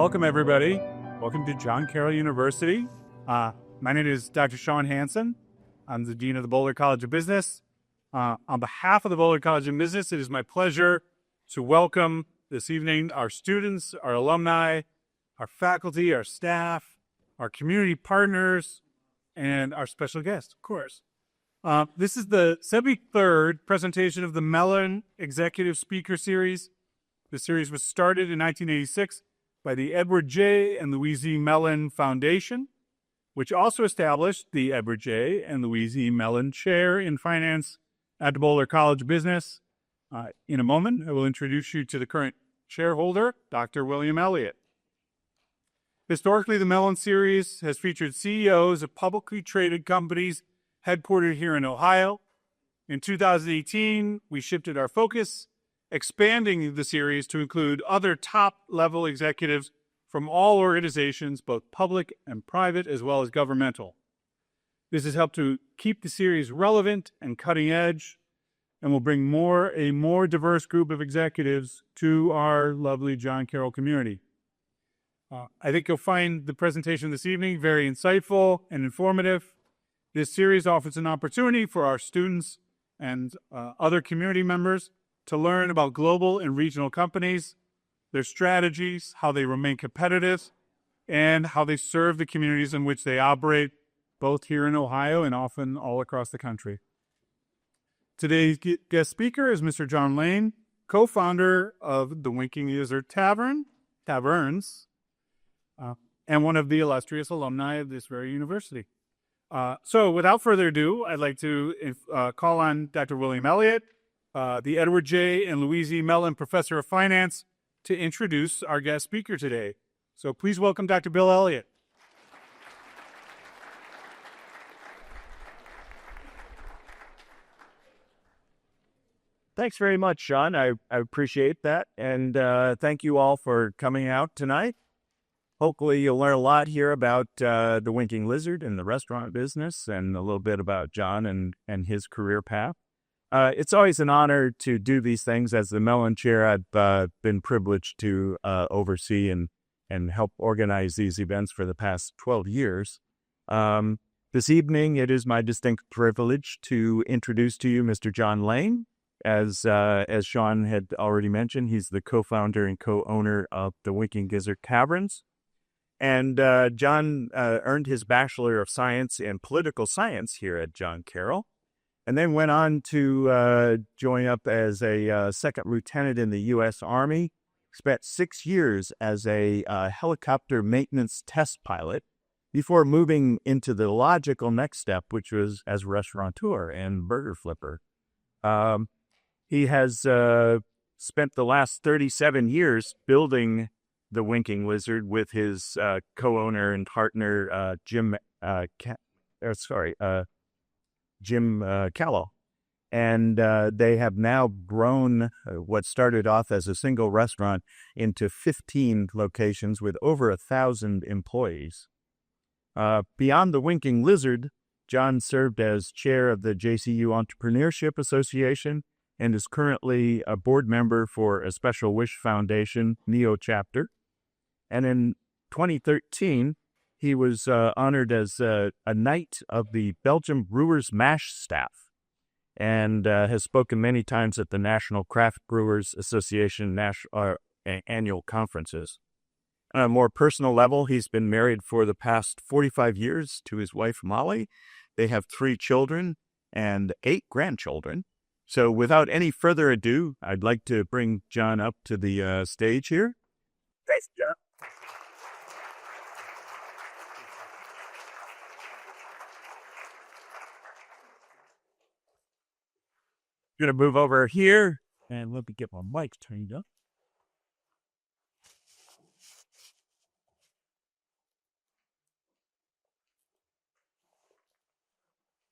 Welcome, everybody. Welcome to John Carroll University. My name is Dr. Sean Hansen. I'm the Dean of the Boulder College of Business. On behalf of the Boulder College of Business, it is my pleasure to welcome this evening our students, our alumni, our faculty, our staff, our community partners, and our special guest, of course. This is the 73rd presentation of the Mellon Executive Speaker Series. The series was started in 1986 by the Edward J. and Louise E. Mellon Foundation, which also established the Edward J. and Louise E. Mellon Chair in Finance at the Boulder College of Business. In a moment, I will introduce you to the current shareholder, Dr. William Elliott. Historically, the Mellon Series has featured CEOs of publicly traded companies headquartered here in Ohio. In 2018, we shifted our focus, expanding the series to include other top-level executives from all organizations, both public and private, as well as governmental. This has helped to keep the series relevant and cutting edge, and will bring a more diverse group of executives to our lovely John Carroll community. I think you'll find the presentation this evening very insightful and informative. This series offers an opportunity for our students and other community members to learn about global and regional companies, their strategies, how they remain competitive, and how they serve the communities in which they operate, both here in Ohio and often all across the country. Today's guest speaker is Mr. John Lane, co-founder of the Winking Lizard Taverns, and one of the illustrious alumni of this very university. So without further ado, I'd like to call on Dr. William Elliott, the Edward J. and Louise E. Mellon Professor of Finance, to introduce our guest speaker today. So please welcome Dr. Bill Elliott. Thanks very much, Sean. I appreciate that. And thank you all for coming out tonight. Hopefully you'll learn a lot here about the Winking Lizard and the restaurant business, and a little bit about John and his career path. It's always an honor to do these things. As the Mellon Chair, I've been privileged to oversee and help organize these events for the past 12 years. This evening, it is my distinct privilege to introduce to you Mr. John Lane. As Sean had already mentioned, he's the co-founder and co-owner of the Winking Lizard Taverns. And John earned his Bachelor of Science in Political Science here at John Carroll, and then went on to join up as a second lieutenant in the U.S. Army, spent 6 years as a helicopter maintenance test pilot before moving into the logical next step, which was as restaurateur and burger flipper. He has spent the last 37 years building the Winking Lizard with his co-owner and partner, Jim Carroll. And they have now grown what started off as a single restaurant into 15 locations with over 1,000 employees. Beyond the Winking Lizard, John served as chair of the JCU Entrepreneurship Association and is currently a board member for a Special Wish Foundation NEO chapter. And in 2013, he was honored as a Knight of the Belgium Brewers Mash staff, and has spoken many times at the National Craft Brewers Association annual conferences. On a more personal level, he's been married for the past 45 years to his wife, Molly. They have 3 children and 8 grandchildren. So without any further ado, I'd like to bring John up to the stage here. Thanks, John. I'm going to move over here, and let me get my mic turned up.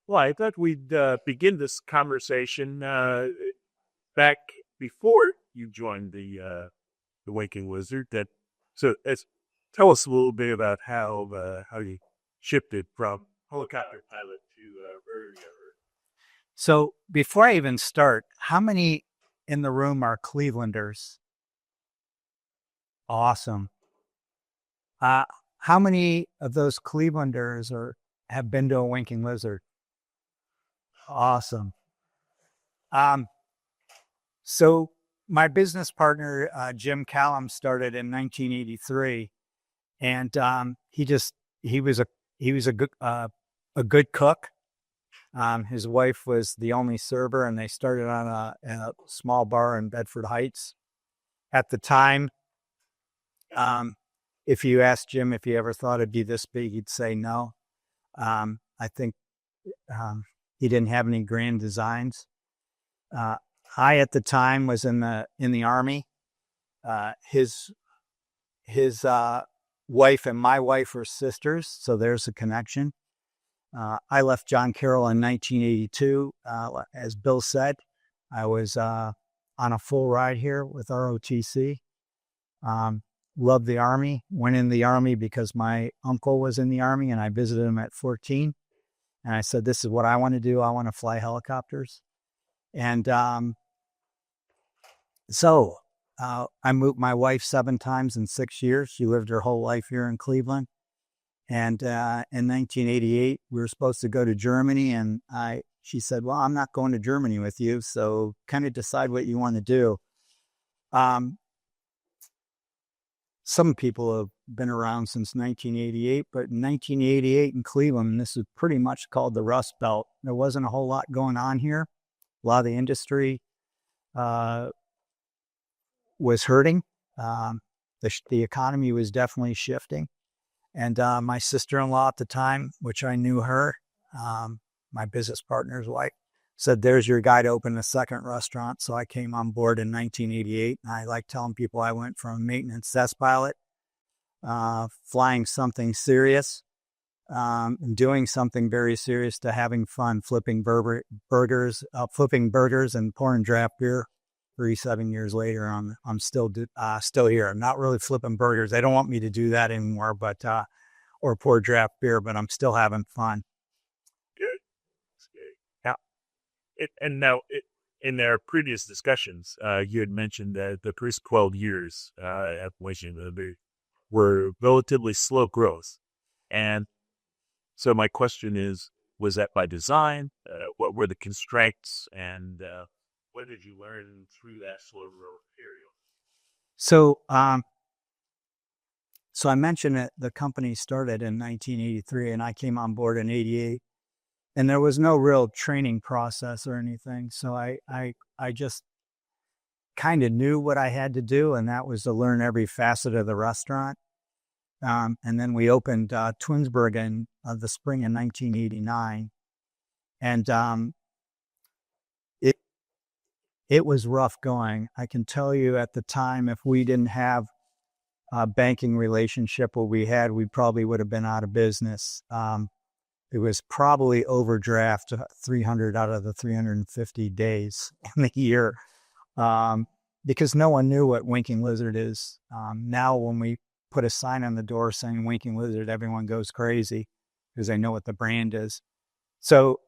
Well, I thought we'd begin this conversation back before you joined the Winking Lizard. Tell us a little bit about how you shifted from helicopter pilot to burger giver. So before I even start, how many in the room are Clevelanders? Awesome. How many of those Clevelanders have been to a winking lizard? Awesome. So my business partner, Jim Callum, started in 1983, and he was a good cook. His wife was the only server, and they started on a small bar in Bedford Heights. At the time, if you asked Jim if he ever thought it'd be this big, he'd say no. I think he didn't have any grand designs. I at the time was in the Army. His wife and my wife were sisters, so there's a connection. I left John Carroll in 1982. As Bill said, I was on a full ride here with ROTC. Loved the Army. Went in the Army because my uncle was in the Army, and I visited him at 14. And I said, "This is what I want to do. I want to fly helicopters." And so I moved my wife 7 times in 6 years. She lived her whole life here in Cleveland. And in 1988, we were supposed to go to Germany, and she said, "Well, I'm not going to Germany with you, so kind of decide what you want to do." Some people have been around since 1988, but in 1988 in Cleveland, this is pretty much called the Rust Belt. There wasn't a whole lot going on here. A lot of the industry was hurting. The economy was definitely shifting. And my sister-in-law at the time, which I knew her, my business partner's wife, said, "There's your guy to open a second restaurant." So I came on board in 1988. And I like telling people I went from maintenance desk pilot, flying something serious, and doing something very serious, to having fun, flipping burgers and pouring draft beer. 37 years later, I'm still here. I'm not really flipping burgers. They don't want me to do that anymore, but or pour draft beer, but I'm still having fun. Good. Yeah. In our previous discussions, you had mentioned that the first 12 years at Washington were relatively slow growth. And so my question is, was that by design? What were the constraints? And what did you learn through that slow growth period? So, I mentioned that the company started in 1983, and I came on board in 88, and there was no real training process or anything. So I just kind of knew what I had to do, and that was to learn every facet of the restaurant. And then we opened Twinsburg in the spring of 1989, and it was rough going. I can tell you at the time, if we didn't have a banking relationship what we had, we probably would have been out of business. It was probably overdraft 300 out of the 350 days in the year, because no one knew what Winking Lizard is. Now when we put a sign on the door saying Winking Lizard, everyone goes crazy because they know what the brand is. So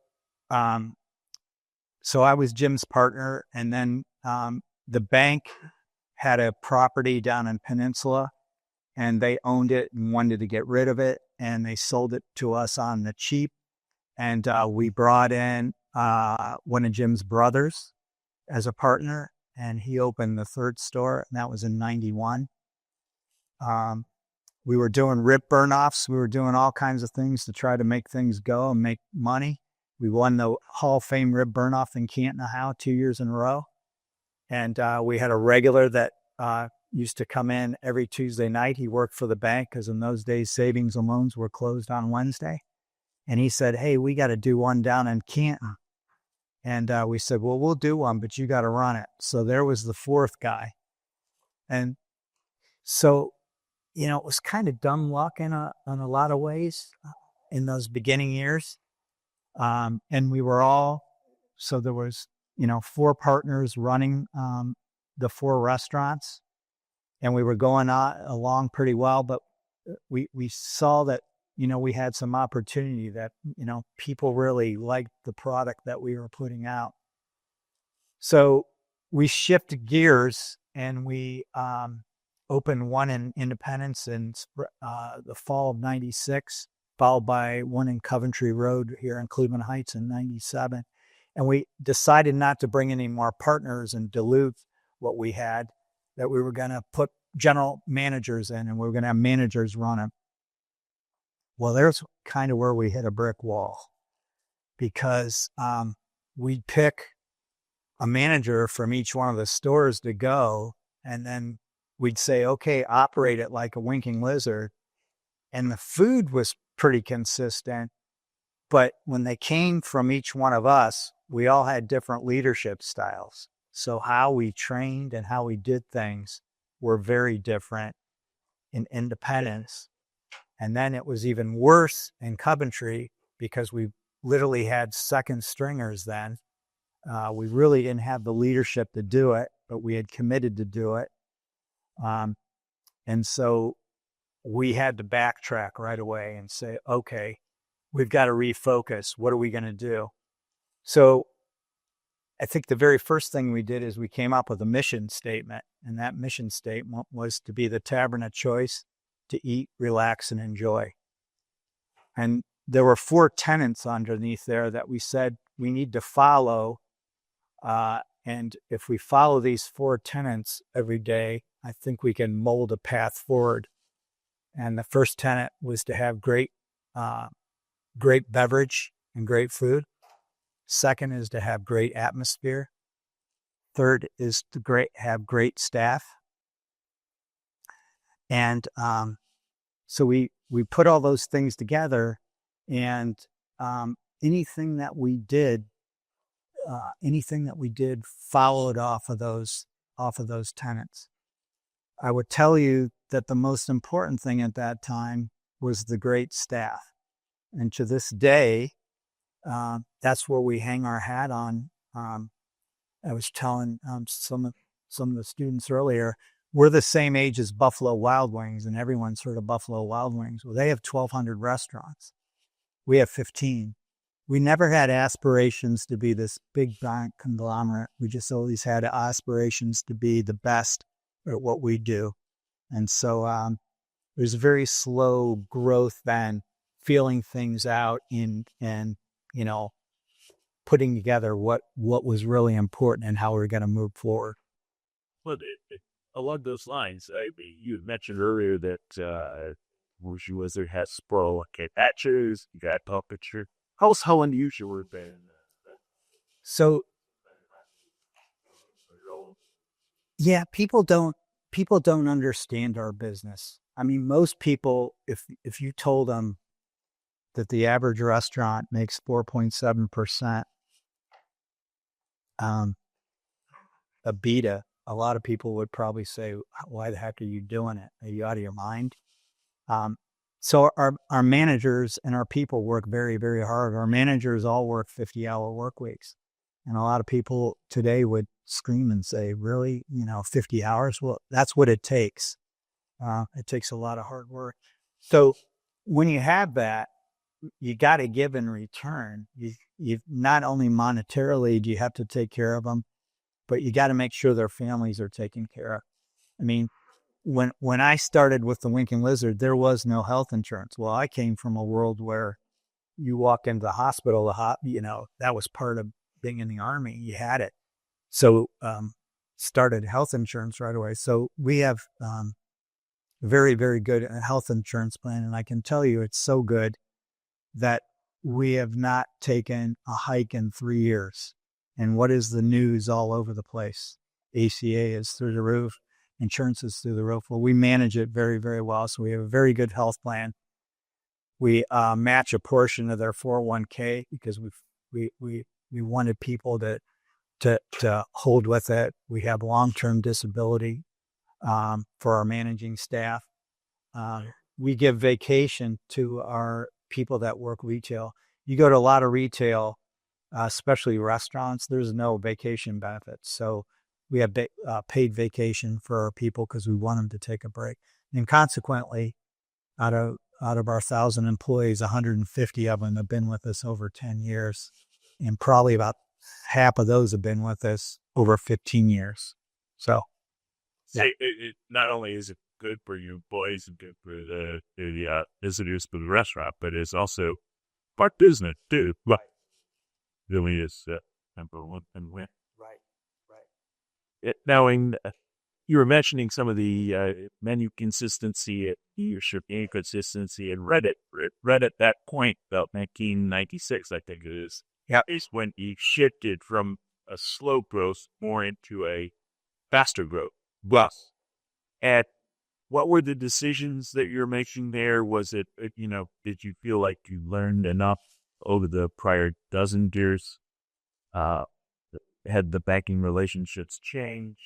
I was Jim's partner, and then the bank had a property down in Peninsula, and they owned it and wanted to get rid of it, and they sold it to us on the cheap. And we brought in one of Jim's brothers as a partner, and he opened the third store, and that was in 91. We were doing rib burn-offs. We were doing all kinds of things to try to make things go and make money. We won the Hall of Fame rib burn-off in Canton, Ohio, 2 years in a row. And we had a regular that used to come in every Tuesday night. He worked for the bank because in those days, savings and loans were closed on Wednesday. And he said, "Hey, we got to do one down in Canton." And we said, "Well, we'll do one, but you got to run it." So there was the fourth guy. And so, it was kind of dumb luck in a lot of ways in those beginning years. And we were so there was, 4 partners running the 4 restaurants, and we were going along pretty well, but we saw that, we had some opportunity that, people really liked the product that we were putting out. So we shifted gears, and we opened one in Independence in the fall of 96, followed by one in Coventry Road here in Cleveland Heights in 97. And we decided not to bring any more partners and dilute what we had, that we were going to put general managers in and we were going to have managers run them. Well, there's kind of where we hit a brick wall, because we'd pick a manager from each one of the stores to go, and then we'd say, okay, operate it like a winking lizard. And the food was pretty consistent, but when they came from each one of us, we all had different leadership styles. So how we trained and how we did things were very different in Independence. And then it was even worse in Coventry, because we literally had second stringers then. We really didn't have the leadership to do it, but we had committed to do it. And so we had to backtrack right away and say, okay, we've got to refocus. What are we going to do? So I think the very first thing we did is we came up with a mission statement. And that mission statement was to be the tavern of choice, to eat, relax, and enjoy. And there were 4 tenets underneath there that we said we need to follow. And if we follow these 4 tenets every day, I think we can mold a path forward. And the first tenet was to have great beverage and great food. Second is to have great atmosphere. Third is to have great staff. And so we put all those things together, and anything that we did followed off of those tenets. I would tell you that the most important thing at that time was the great staff. And to this day, that's where we hang our hat on. I was telling some of the students earlier, we're the same age as Buffalo Wild Wings, and everyone's heard of Buffalo Wild Wings. Well, they have 1,200 restaurants. We have 15. We never had aspirations to be this big giant conglomerate. We just always had aspirations to be the best at what we do. And so there's very slow growth then, feeling things out and putting together what was really important and how we were going to move forward. Well, along those lines, you had mentioned earlier that Wushu Wizard has Spro patches, you got puppetry. How unusual would that? So, yeah, people don't understand our business. I mean, most people, if you told them that the average restaurant makes 4.7%, EBITDA, a lot of people would probably say, why the heck are you doing it? Are you out of your mind? So our managers and our people work very, very hard. Our managers all work 50-hour work weeks. And a lot of people today would scream and say, really, 50 hours? Well, that's what it takes. It takes a lot of hard work. So when you have that, you got to give in return. You not only monetarily do you have to take care of them, but you got to make sure their families are taken care of. I mean, when I started with the Winking Lizard, there was no health insurance. Well, I came from a world where you walk into the hospital, that was part of being in the Army. You had it. So started health insurance right away. So we have very, very good health insurance plan. And I can tell you it's so good that we have not taken a hike in 3 years. And what is the news all over the place? ACA is through the roof. Insurance is through the roof. Well, we manage it very, very well. So we have a very good health plan. We match a portion of their 401k because we wanted people to hold with it. We have long-term disability for our managing staff. We give vacation to our people that work retail. You go to a lot of retail, especially restaurants, there's no vacation benefits. So we have paid vacation for our people because we want them to take a break. And consequently, out of our 1,000 employees, 150 of them have been with us over 10 years. And probably about half of those have been with us over 15 years. So So not only is it good for your employees and good for the visitors for the restaurant, but it's also part business too. Right. Really is number one and win. Right. You were mentioning some of the menu consistency, leadership inconsistency, and Reddit. Reddit at that point, about 1996, I think it is. Yep. Is when you shifted from a slow growth more into a faster growth. Well, And what were the decisions that you're making there? Was it, did you feel like you learned enough over the prior dozen years? Had the banking relationships changed?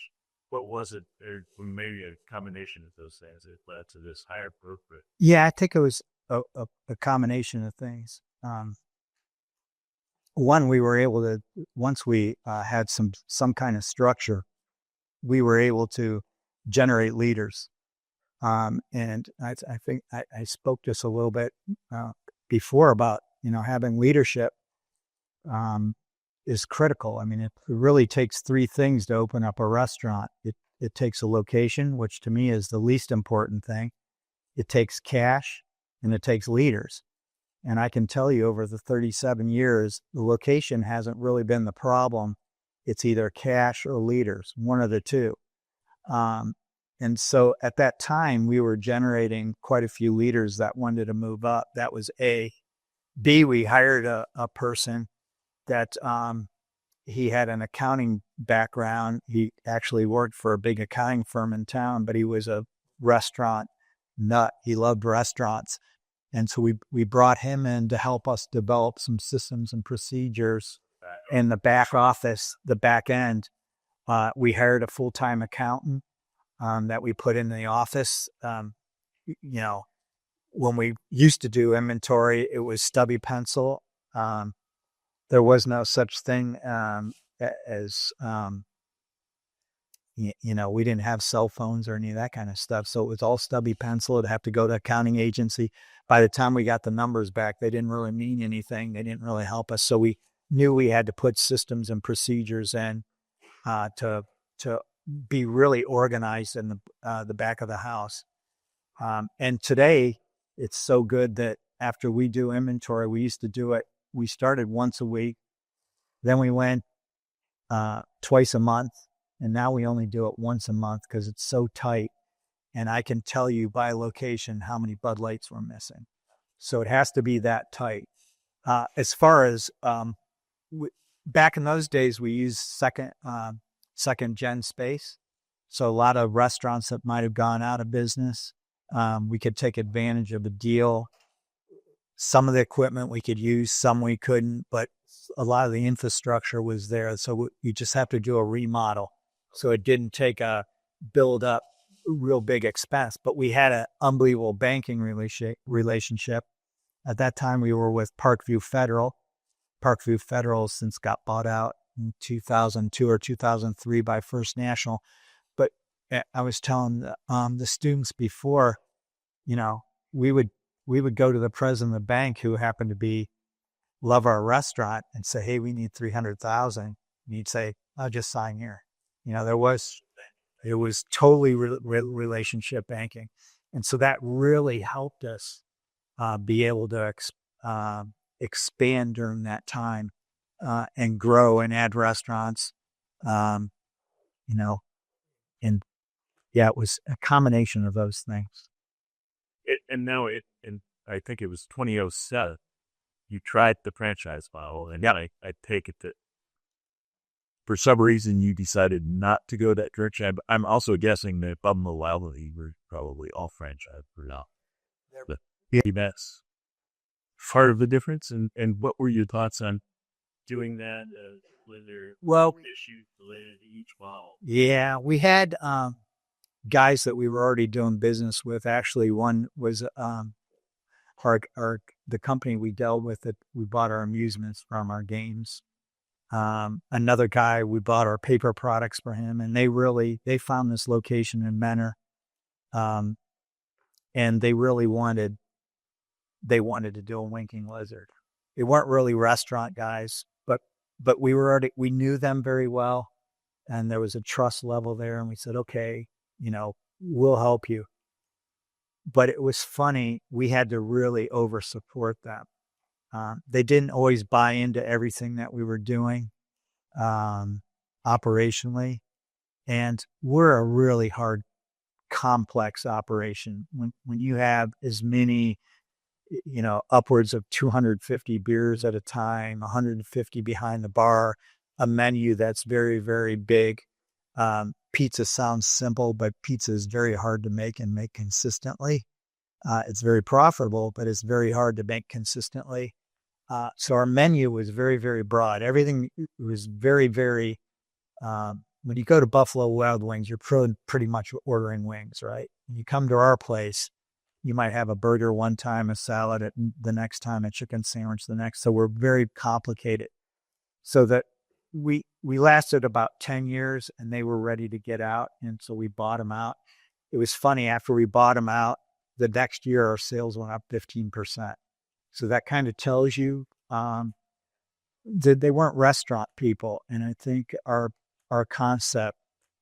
What was it? Or maybe a combination of those things that led to this higher growth rate? Yeah, I think it was a combination of things. One, we were able to, once we had some kind of structure, we were able to generate leaders. And I think I spoke just a little bit before about, having leadership is critical. I mean, it really takes three things to open up a restaurant. It takes a location, which to me is the least important thing. It takes cash, and it takes leaders. And I can tell you over the 37 years, the location hasn't really been the problem. It's either cash or leaders, one of the two. And so at that time, we were generating quite a few leaders that wanted to move up. That was A. B, we hired a person that he had an accounting background. He actually worked for a big accounting firm in town, but he was a restaurant nut. He loved restaurants. And so we brought him in to help us develop some systems and procedures in the back office, the back end. We hired a full-time accountant that we put in the office. When we used to do inventory, it was stubby pencil. There was no such thing as, we didn't have cell phones or any of that kind of stuff. So it was all stubby pencil. It'd have to go to accounting agency. By the time we got the numbers back, they didn't really mean anything. They didn't really help us. So we knew we had to put systems and procedures in to be really organized in the back of the house. And today, it's so good that after we do inventory, we used to do it. We started once a week, then we went twice a month, and now we only do it once a month because it's so tight. And I can tell you by location how many Bud Lights we're missing. So it has to be that tight. As far as back in those days, we used second gen space. So a lot of restaurants that might have gone out of business, we could take advantage of a deal. Some of the equipment we could use, some we couldn't, but a lot of the infrastructure was there. So you just have to do a remodel. So it didn't take a build up real big expense, but we had an unbelievable banking relationship. At that time, we were with Parkview Federal. Parkview Federal since got bought out in 2002 or 2003 by First National. But I was telling the students before, we would go to the president of the bank who happened to love our restaurant and say, hey, we need $300,000. And he'd say, I'll just sign here. It was totally relationship banking. And so that really helped us be able to expand during that time and grow and add restaurants, and it was a combination of those things. And I think it was 2007, you tried the franchise model, and I take it that for some reason you decided not to go that direction. I'm also guessing that Bum you were probably all franchise for now. That's part of the difference. And what were your thoughts on doing that? Were there issues related to each model? Yeah, we had guys that we were already doing business with. Actually, one was the company we dealt with that we bought our amusements from, our games. Another guy, we bought our paper products for him, and they found this location in Menor, and they really wanted to do a Winking Lizard. They weren't really restaurant guys, but we knew them very well, and there was a trust level there, and we said, okay, we'll help you. But it was funny. We had to really over support them. They didn't always buy into everything that we were doing operationally. And we're a really hard, complex operation. When you have as many, upwards of 250 beers at a time, 150 behind the bar, a menu that's very, very big. Pizza sounds simple, but pizza is very hard to make and make consistently. It's very profitable, but it's very hard to make consistently. So our menu was very, very broad. Everything was very, very, when you go to Buffalo Wild Wings, you're pretty much ordering wings, right? When you come to our place, you might have a burger one time, a salad the next time, a chicken sandwich the next. So we're very complicated. So that we lasted about 10 years and they were ready to get out. And so we bought them out. It was funny, after we bought them out, the next year our sales went up 15%. So that kind of tells you that they weren't restaurant people. And I think our concept,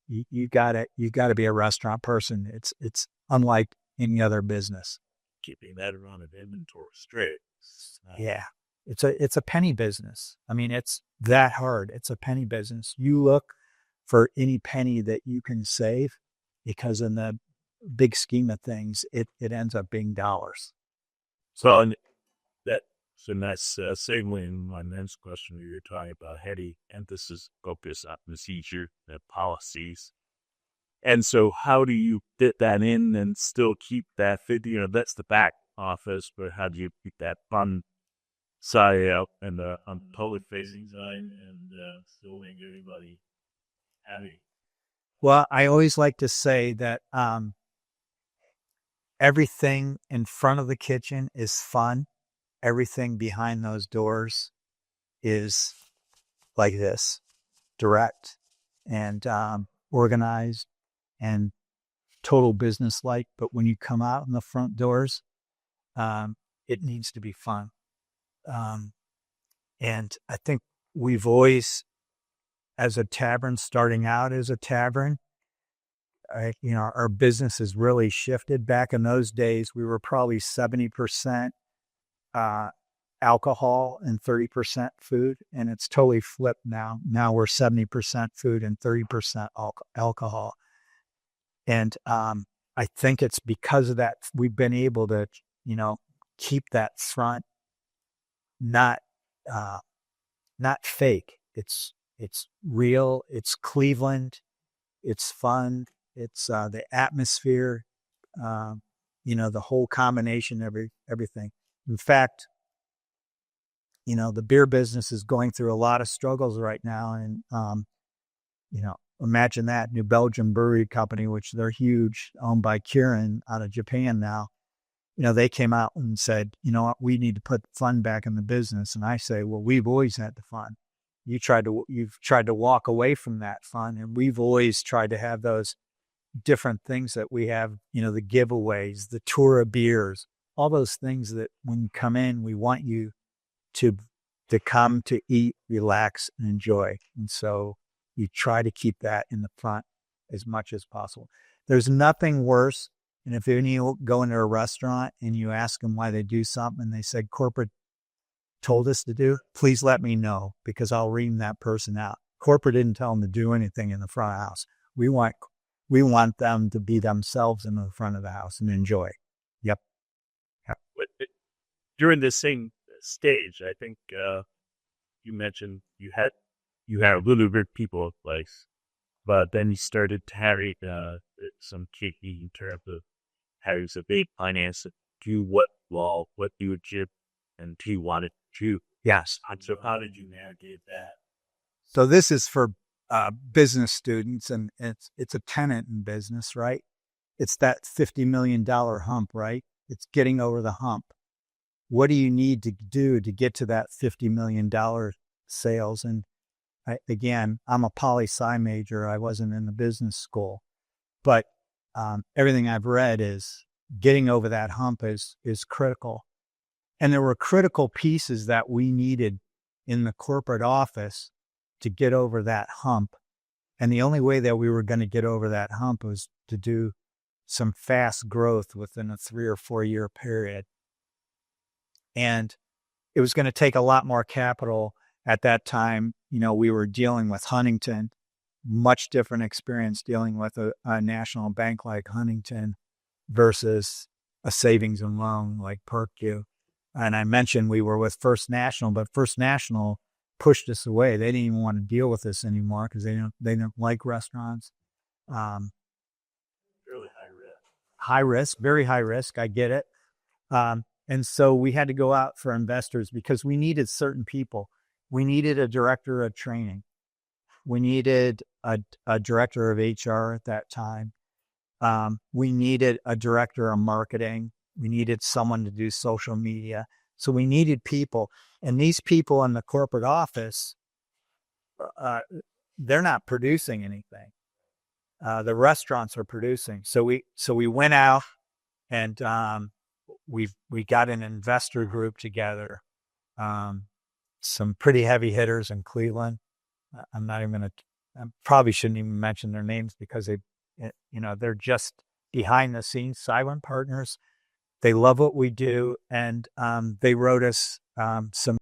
you gotta be a restaurant person. It's unlike any other business. Keeping that amount of inventory straight. Yeah. It's a penny business. I mean, it's that hard. It's a penny business. You look for any penny that you can save, because in the big scheme of things, it ends up being dollars. So that's segueing my next question. We were talking about heavy emphasis, focus on procedure and policies. And so how do you fit that in and still keep that fit? That's the back office, but how do you keep that fun side out and on the public facing side and still make everybody happy? Well, I always like to say that everything in front of the kitchen is fun. Everything behind those doors is like this, direct and organized and total business-like. But when you come out in the front doors, it needs to be fun. And I think we've always, as a tavern, starting out as a tavern, our business has really shifted. Back in those days, we were probably 70% alcohol and 30% food, and it's totally flipped now. Now we're 70% food and 30% alcohol. And I think it's because of that we've been able to, keep that front not fake. It's real. It's Cleveland. It's fun. It's the atmosphere. The whole combination of everything. In fact, the beer business is going through a lot of struggles right now. And, imagine that New Belgium Brewery Company, which they're huge, owned by Kirin out of Japan now. They came out and said, what, we need to put fun back in the business. And I say, well, we've always had the fun. You've tried to walk away from that fun. And we've always tried to have those different things that we have, the giveaways, the tour of beers, all those things that when you come in, we want you to come to eat, relax, and enjoy. And so you try to keep that in the front as much as possible. There's nothing worse. And if you go into a restaurant and you ask them why they do something and they said corporate told us to do, please let me know, because I'll ream that person out. Corporate didn't tell them to do anything in the front of the house. We want them to be themselves in the front of the house and enjoy. Yep. But during this same stage, I think you mentioned you had a little bit of people in place, but then you started to have some kicky in terms of how you said they finance it, do what you achieved, and do you want it to. Yes. And so how did you navigate that? So this is for business students, and it's a tenant in business, right? It's that $50 million hump, right? It's getting over the hump. What do you need to do to get to that $50 million sales? And I'm a poli-sci major. I wasn't in the business school, but everything I've read is getting over that hump is critical. And there were critical pieces that we needed in the corporate office to get over that hump. And the only way that we were going to get over that hump was to do some fast growth within a 3 or 4 year period. And it was going to take a lot more capital at that time. You know, we were dealing with Huntington, much different experience dealing with a national bank like Huntington versus a savings and loan like PerkU. And I mentioned we were with First National, but First National pushed us away. They didn't even want to deal with us anymore because they don't like restaurants. Really high risk. High risk, very high risk. I get it. And so we had to go out for investors because we needed certain people. We needed a director of training. We needed a director of HR at that time. We needed a director of marketing. We needed someone to do social media. So we needed people. And these people in the corporate office, they're not producing anything. The restaurants are producing. So we went out and we got an investor group together. Some pretty heavy hitters in Cleveland. I probably shouldn't even mention their names because they're just behind the scenes silent partners. They love what we do, and they wrote us some